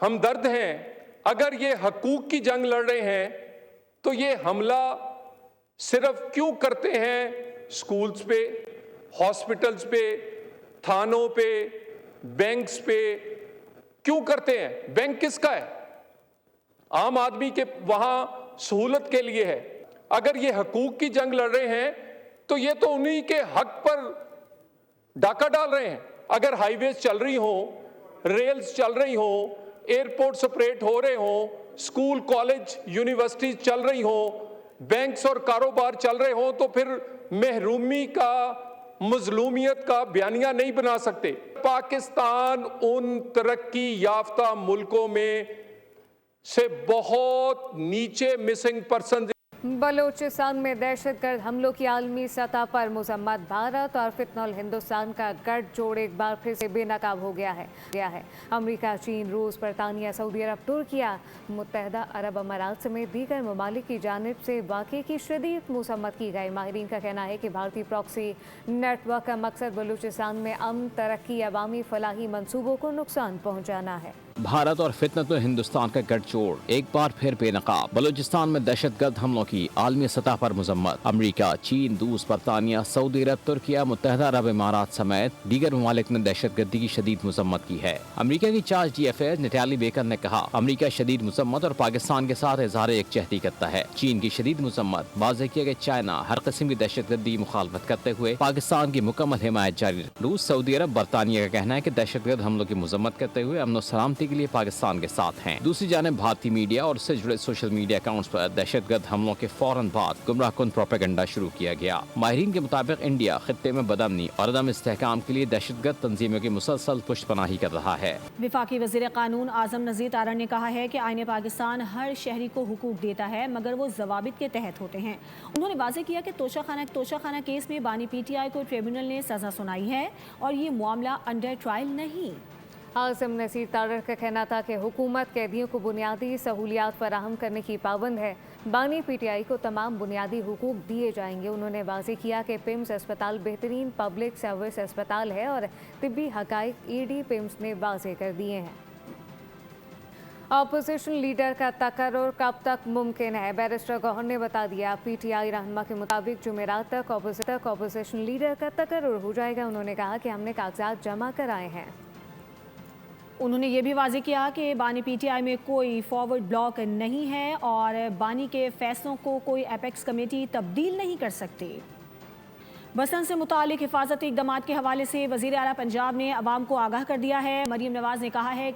ہمدرد ہیں. اگر یہ حقوق کی جنگ لڑ رہے ہیں تو یہ حملہ صرف کیوں کرتے ہیں سکولز پہ, ہاسپٹلز پہ, تھانوں پہ, بینکس پہ کیوں کرتے ہیں؟ بینک کس کا ہے؟ عام آدمی کے وہاں سہولت کے لیے ہے. اگر یہ حقوق کی جنگ لڑ رہے ہیں تو یہ تو انہی کے حق پر ڈاکہ ڈال رہے ہیں. اگر ہائی ویز چل رہی ہوں, ریلز چل رہی ہوں, ایئرپورٹس آپریٹ ہو رہے ہوں, اسکول کالج یونیورسٹیز چل رہی ہوں, بینکس اور کاروبار چل رہے ہوں, تو پھر محرومی کا, مظلومیت کا بیانیہ نہیں بنا سکتے. پاکستان ان ترقی یافتہ ملکوں میں سے بہت نیچے مسنگ پرسن. بلوچستان میں دہشت گرد حملوں کی عالمی سطح پر مذمت. بھارت اور فتنہ ہندوستان کا گٹھ جوڑ ایک بار پھر سے بے نقاب ہو گیا ہے. امریکہ, چین, روس, برطانیہ, سعودی عرب, ترکیہ, متحدہ عرب امارات سمیت دیگر ممالک کی جانب سے واقعے کی شدید مذمت کی گئی. ماہرین کا کہنا ہے کہ بھارتی پراکسی نیٹ ورک کا مقصد بلوچستان میں امن, ترقی, عوامی فلاحی منصوبوں کو نقصان پہنچانا ہے. بھارت اور فتنہ ہندوستان کا گٹھ جوڑ ایک بار پھر بے نقاب. بلوچستان میں دہشت گرد حملوں کی عالمی سطح پر مذمت. امریکہ, چین, روس, برطانیہ, سعودی عرب, ترکیہ, متحدہ عرب امارات سمیت دیگر ممالک نے دہشت گردی کی شدید مذمت کی ہے. امریکہ کی چارج ڈی افیئر نٹالی بیکر نے کہا, امریکہ شدید مذمت اور پاکستان کے ساتھ اظہار یکجہتی کرتا ہے. چین کی شدید مذمت. واضح کیا کہ چائنا ہر قسم کی دہشت گردی مخالفت کرتے ہوئے پاکستان کی مکمل حمایت جاری رکھے. روس, سعودی عرب, برطانیہ کا کہنا ہے کہ دہشت گرد حملوں کی مذمت کرتے ہوئے امن و سلامتی کے لیے پاکستان کے ساتھ ہیں. دوسری جانب بھارتی میڈیا اور اس سے جڑے سوشل میڈیا اکاؤنٹس پر دہشت گرد حملوں کے فوراً بعد گمراہ کن پروپیگنڈا شروع کیا گیا. ماہرین کے مطابق انڈیا خطے میں بدامنی اور عدم استحکام کے لیے دہشت گرد تنظیموں کی مسلسل پشت پناہی کر رہا ہے. وفاقی وزیر قانون اعظم نذیر تارڑ نے کہا ہے کہ آئین پاکستان ہر شہری کو حقوق دیتا ہے مگر وہ ضوابط کے تحت ہوتے ہیں. انہوں نے واضح کیا کہ توشہ خانہ کیس میں بانی پی ٹی آئی کو ٹریبیونل نے سزا سنائی ہے اور یہ معاملہ انڈر ٹرائل نہیں. اعظم نذیر تارڑ کا کہنا تھا کہ حکومت قیدیوں کو بنیادی سہولیات فراہم کرنے کی پابند ہے. بانی پی ٹی آئی کو تمام بنیادی حقوق دیے جائیں گے. انہوں نے واضح کیا کہ پیمز اسپتال بہترین پبلک سروس اسپتال ہے اور طبی حقائق ای ڈی پیمز نے واضح کر دیے ہیں. اپوزیشن لیڈر کا تقرر کب تک ممکن ہے؟ بیرسٹر گوہر نے بتا دیا. پی ٹی آئی رہنما کے مطابق جمعرات تک اپوزیشن لیڈر کا تقرر ہو جائے گا. انہوں نے کہا کہ ہم نے کاغذات جمع کرائے ہیں. انہوں نے یہ بھی واضح کیا کہ بانی پی ٹی آئی میں کوئی فارورڈ بلاک نہیں ہے اور بانی کے فیصلوں کو کوئی ایپیکس کمیٹی تبدیل نہیں کر سکتی. بسنت سے متعلق حفاظتی اقدامات کے حوالے سے وزیر اعلیٰ پنجاب نے عوام کو آگاہ کر دیا ہے. مریم نواز نے کہا ہے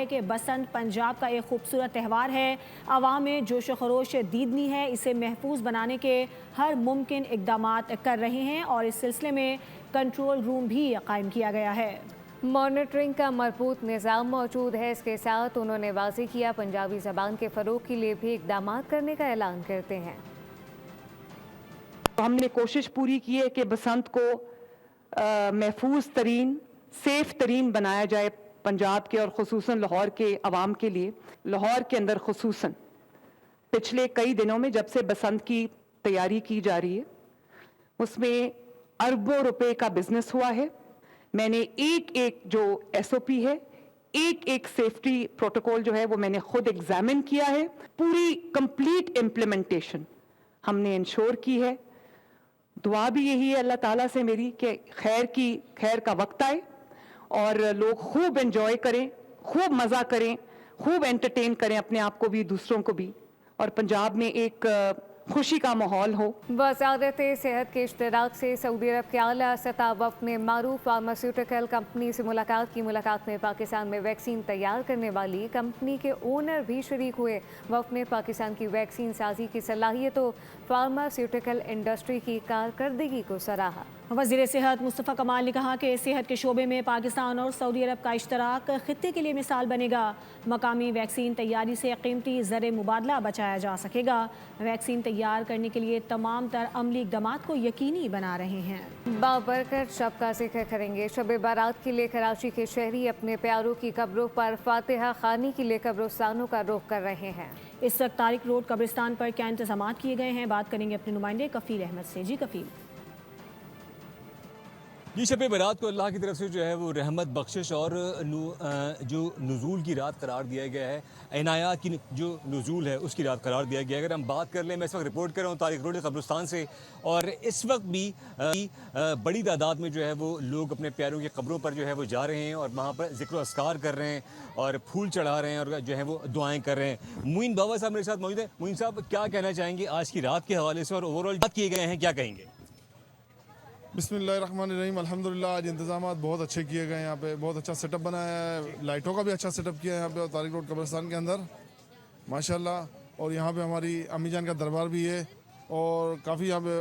کہ بسنت پنجاب کا ایک خوبصورت تہوار ہے. عوام میں جوش و خروش دیدنی ہے. اسے محفوظ بنانے کے ہر ممکن اقدامات کر رہے ہیں اور اس سلسلے میں کنٹرول روم بھی قائم کیا گیا ہے. مانیٹرنگ کا مربوط نظام موجود ہے. اس کے ساتھ انہوں نے واضح کیا پنجابی زبان کے فروغ کے لیے بھی اقدامات کرنے کا اعلان کرتے ہیں. ہم نے کوشش پوری کی ہے کہ بسنت کو محفوظ ترین, سیف ترین بنایا جائے پنجاب کے اور خصوصاً لاہور کے عوام کے لیے. لاہور کے اندر خصوصاً پچھلے کئی دنوں میں جب سے بسنت کی تیاری کی جا رہی ہے اس میں اربوں روپے کا بزنس ہوا ہے. میں نے ایک جو ایس او پی ہے, ایک سیفٹی پروٹوکول جو ہے وہ میں نے خود ایگزامن کیا ہے. پوری کمپلیٹ امپلیمنٹیشن ہم نے انشور کی ہے. دعا بھی یہی ہے اللہ تعالیٰ سے میری کہ خیر کا وقت آئے اور لوگ خوب انجوائے کریں, خوب مزہ کریں, خوب انٹرٹین کریں اپنے آپ کو بھی, دوسروں کو بھی, اور پنجاب میں ایک خوشی کا ماحول ہو. وزارت صحت کے اشتراک سے سعودی عرب کے اعلیٰ سطح وفد نے معروف فارماسیوٹیکل کمپنی سے ملاقات کی. ملاقات میں پاکستان میں ویکسین تیار کرنے والی کمپنی کے اونر بھی شریک ہوئے. وفد نے پاکستان کی ویکسین سازی کی صلاحیتوں, فارماسیوٹیکل انڈسٹری کی کارکردگی کو سراہا. وزیر صحت مصطفیٰ کمال نے کہا کہ صحت کے شعبے میں پاکستان اور سعودی عرب کا اشتراک خطے کے لیے مثال بنے گا. مقامی ویکسین تیاری سے قیمتی زر مبادلہ بچایا جا سکے گا. ویکسین تیار کرنے کے لیے تمام تر عملی اقدامات کو یقینی بنا رہے ہیں. بابرکت شب کا ذکر کریں گے. شب بارات کے لیے کراچی کے شہری اپنے پیاروں کی قبروں پر فاتحہ خوانی کے لیے قبرستانوں کا رخ کر رہے ہیں. اس وقت طارق روڈ قبرستان پر کیا انتظامات کیے گئے ہیں, بات کریں گے اپنے نمائندے کفیل احمد سے. جی کفیل. یہ شب برات کو اللہ کی طرف سے جو ہے وہ رحمت بخشش اور جو نزول کی رات قرار دیا گیا ہے، عنایات کی جو نزول ہے اس کی رات قرار دیا گیا ہے۔ اگر ہم بات کر لیں، میں اس وقت رپورٹ کر رہا ہوں طارق روڈ قبرستان سے، اور اس وقت بھی بڑی تعداد میں جو ہے وہ لوگ اپنے پیاروں کی قبروں پر جو ہے وہ جا رہے ہیں اور وہاں پر ذکر و اذکار کر رہے ہیں اور پھول چڑھا رہے ہیں اور جو ہے وہ دعائیں کر رہے ہیں۔ معین بابا صاحب میرے ساتھ موجود ہیں۔ معین صاحب، کیا کہنا چاہیں گے آج کی رات کے حوالے سے اور اوور آل بات کیے گئے ہیں، کیا کہیں گے؟ بسم اللہ الرحمن الرحیم۔ الحمدللہ آج انتظامات بہت اچھے کیے گئے ہیں، یہاں پہ بہت اچھا سیٹ اپ بنایا ہے، لائٹوں کا بھی اچھا سیٹ اپ کیا ہے یہاں پہ طارق روڈ قبرستان کے اندر ماشاءاللہ۔ اور یہاں پہ ہماری امی جان کا دربار بھی ہے اور کافی یہاں پہ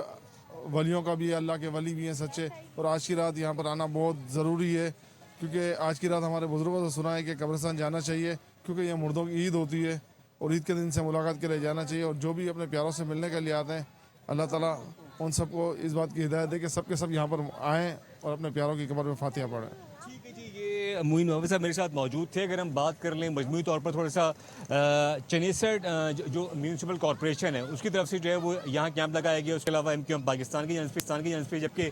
ولیوں کا بھی ہے، اللہ کے ولی بھی ہیں سچے، اور آج کی رات یہاں پر آنا بہت ضروری ہے کیونکہ آج کی رات ہمارے بزرگوں سے سنا ہے کہ قبرستان جانا چاہیے کیونکہ یہ مردوں کی عید ہوتی ہے اور عید کے دن سے ملاقات کے لیے جانا چاہیے، اور جو بھی اپنے پیاروں سے ملنے کے لیے آتے ہیں اللہ تعالیٰ ان سب کو اس بات کی ہدایت دے کہ سب کے سب یہاں پر آئیں اور اپنے پیاروں کی قبر میں فاتحہ پڑھیں۔ ٹھیک ہے جی، یہ معین بابا صاحب میرے ساتھ موجود تھے۔ اگر ہم بات کر لیں مجموعی طور پر تھوڑا سا چنیسر جو میونسپل کارپوریشن ہے اس کی طرف سے جو ہے وہ یہاں کیمپ لگایا گیا، اس کے علاوہ MQM پاکستان کی جانب سے جبکہ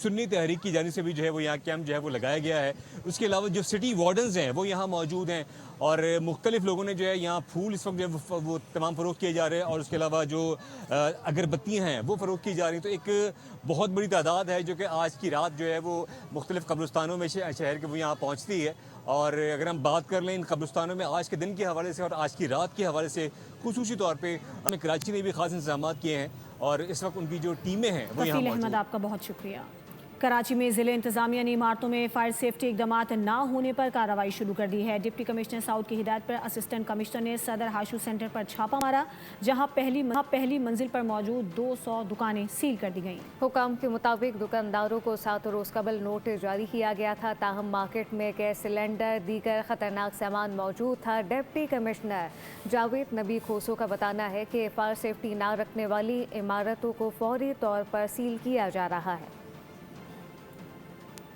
سنی تحریک کی جانب سے بھی جو ہے وہ یہاں کیمپ جو ہے وہ لگایا گیا ہے۔ اس کے علاوہ جو سٹی وارڈنز ہیں وہ یہاں موجود ہیں اور مختلف لوگوں نے جو ہے یہاں پھول اس وقت جو ہے وہ تمام فروخت کیے جا رہے ہیں اور اس کے علاوہ جو اگربتیاں ہیں وہ فروخت کی جا رہی ہیں۔ تو ایک بہت بڑی تعداد ہے جو کہ آج کی رات جو ہے وہ مختلف قبرستانوں میں شہر کے وہ یہاں پہنچتی ہے، اور اگر ہم بات کر لیں ان قبرستانوں میں آج کے دن کے حوالے سے اور آج کی رات کے حوالے سے خصوصی طور پہ ہمیں کراچی نے بھی خاص انتظامات کیے ہیں اور اس وقت ان کی جو ٹیمیں ہیں وہ یہاں موجود ہیں۔ احمد، آپ کا بہت شکریہ۔ کراچی میں ضلع انتظامیہ نے عمارتوں میں فائر سیفٹی اقدامات نہ ہونے پر کارروائی شروع کر دی ہے۔ ڈپٹی کمشنر ساؤتھ کی ہدایت پر اسسٹنٹ کمشنر نے صدر ہاشو سینٹر پر چھاپا مارا، جہاں پہلی منزل پر موجود 200 دکانیں سیل کر دی گئیں۔ حکام کے مطابق دکانداروں کو 7 روز قبل نوٹس جاری کیا گیا تھا، تاہم مارکیٹ میں گیس سلنڈر دیگر خطرناک سامان موجود تھا۔ ڈپٹی کمشنر جاوید نبی کھوسو کا بتانا ہے کہ فائر سیفٹی نہ رکھنے والی عمارتوں کو فوری طور پر سیل کیا جا رہا ہے۔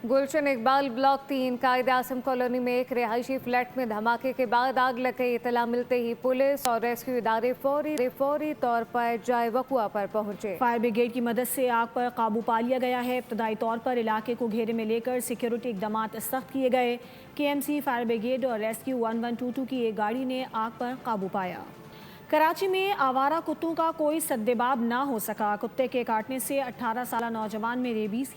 گلشن اقبال بلاک 3 قائد اعظم کالونی میں ایک رہائشی فلیٹ میں دھماکے کے بعد آگ لگ گئی۔ اطلاع ملتے ہی پولیس اور ریسکیو ادارے فوری طور پر جائے وقوع پر پہنچے۔ فائر بریگیڈ کی مدد سے آگ پر قابو پا لیا گیا ہے۔ ابتدائی طور پر علاقے کو گھیرے میں لے کر سیکیورٹی اقدامات سخت کیے گئے۔ KMC فائر بریگیڈ اور ریسکیو 1122 کی ایک گاڑی نے آگ پر قابو پایا۔ کراچی میں آوارہ کتوں کا کوئی سدباب نہ ہو سکا۔ کتے کے کاٹنے سے 18 سالہ نوجوان میں ریبیز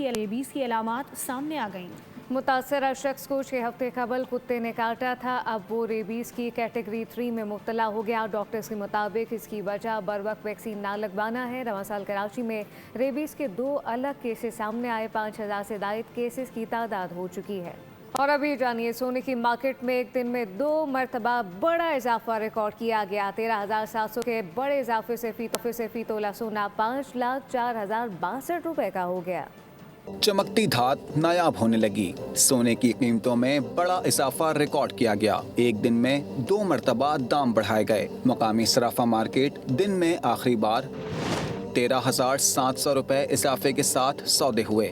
کی علامات سامنے آ گئیں۔ متاثرہ شخص کو 6 ہفتے قبل کتے نے کاٹا تھا، اب وہ ریبیز کی کیٹیگری 3 میں مبتلا ہو گیا۔ ڈاکٹرز کے مطابق اس کی وجہ بروقت ویکسین نہ لگوانا ہے۔ رواں سال کراچی میں ریبیز کے 2 الگ کیسز سامنے آئے، 5000 سے زائد کیسز کی تعداد ہو چکی ہے۔ اور ابھی جانیے سونے کی مارکیٹ میں ایک دن میں 2 مرتبہ بڑا اضافہ ریکارڈ کیا گیا۔ 13,700 کے بڑے اضافے سے فی تولہ سونا 5,04,062 روپے کا ہو گیا۔ چمکتی دھات نایاب ہونے لگی، سونے کی قیمتوں میں بڑا اضافہ ریکارڈ کیا گیا۔ ایک دن میں 2 مرتبہ دام بڑھائے گئے۔ مقامی صرافہ مارکیٹ دن میں آخری بار 13,700 روپے اضافے کے ساتھ سودے ہوئے،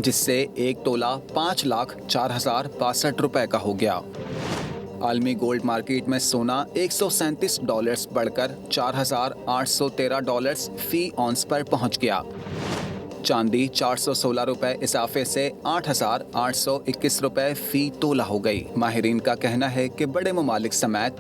جس سے ایک تولہ 5,04,062 روپے کا ہو گیا۔ عالمی گولڈ مارکیٹ میں سونا $137 بڑھ کر $4,813 فی اونس پر پہنچ گیا۔ چاندی 416 روپے اضافے سے 8,821 روپے فی تولہ ہو گئی۔ ماہرین کا کہنا ہے کہ بڑے ممالک سمیت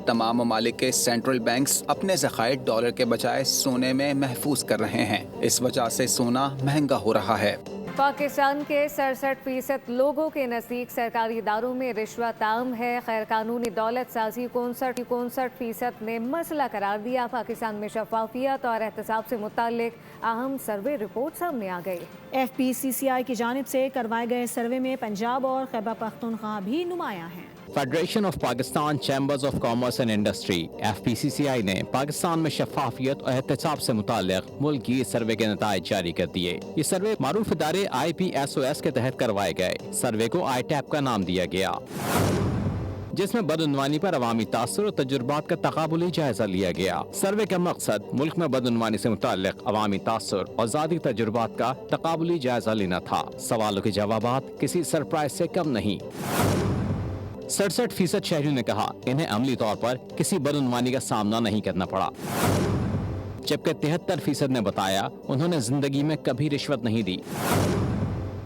تمام ممالک کے سینٹرل بینکس اپنے ذخائر ڈالر کے بجائے سونے میں محفوظ کر رہے ہیں، اس وجہ سے سونا مہنگا ہو رہا ہے۔ پاکستان کے 67% لوگوں کے نزدیک سرکاری اداروں میں رشوت عام ہے۔ غیر قانونی دولت سازی 59% نے مسئلہ قرار دیا۔ پاکستان میں شفافیت اور احتساب سے متعلق اہم سروے رپورٹ سامنے آ گئی۔ FPCCI کی جانب سے کروائے گئے سروے میں پنجاب اور خیبر پختونخوا بھی نمایاں ہیں۔ Federation of Pakistan chambers of commerce and industry FPCCI نے پاکستان میں شفافیت اور احتساب سے متعلق ملک کی سروے کے نتائج جاری کر دیے۔ یہ سروے معروف ادارے IPSOS کے تحت کروائے گئے۔ سروے کو ITAP کا نام دیا گیا، جس میں بدعنوانی پر عوامی تاثر اور تجربات کا تقابلی جائزہ لیا گیا۔ سروے کا مقصد ملک میں بدعنوانی سے متعلق عوامی تاثر اور ذاتی تجربات کا تقابلی جائزہ لینا تھا۔ سوالوں کے جوابات کسی سرپرائز سے کم نہیں۔ 67% شہریوں نے کہا انہیں عملی طور پر کسی بدعنوانی کا سامنا نہیں کرنا پڑا، جبکہ 73% نے بتایا انہوں نے زندگی میں کبھی رشوت نہیں دی۔